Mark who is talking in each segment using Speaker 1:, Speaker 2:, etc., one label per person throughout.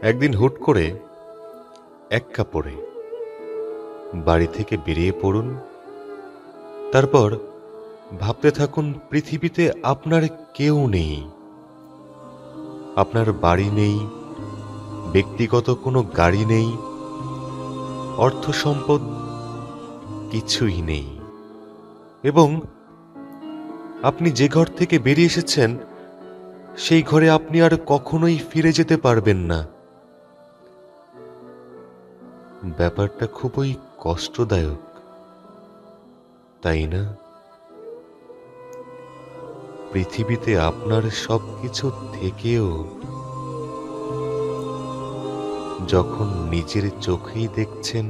Speaker 1: একদিন হুট করে এক কাপড়ে বাড়ি থেকে বেরিয়ে পড়ুন। তারপর ভাবতে থাকুন পৃথিবীতে আপনার কেউ নেই, আপনার বাড়ি নেই, ব্যক্তিগত কোনো গাড়ি নেই, অর্থ সম্পদ কিছুই নেই, এবং আপনি যে ঘর থেকে বেরিয়ে এসেছেন সেই ঘরে আপনি আর কখনোই ফিরে যেতে পারবেন না। ব্যাপারটা খুবই কষ্টদায়ক, তাই না? পৃথিবীতে আপনার সবকিছু থেকেও যখন নিজের চোখেই দেখছেন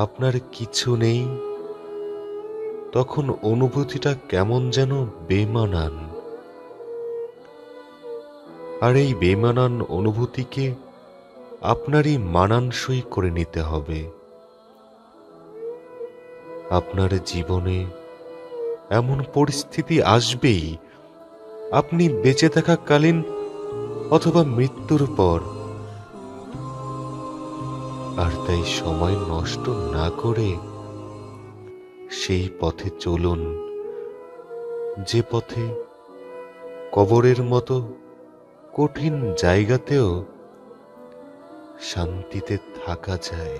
Speaker 1: আপনার কিছু নেই, তখন অনুভূতিটা কেমন যেন বেমানান। আর এই বেমানান অনুভূতিকে আপনারই মানানসই করে নিতে হবে। আপনার জীবনে এমন পরিস্থিতি আসবেই, আপনি বেঁচে থাকাকালীন অথবা মৃত্যুর পর। আর তাই সময় নষ্ট না করে সেই পথে চলুন, যে পথে কবরের মতো কঠিন জায়গাতেও শান্তিতে থাকা যায়।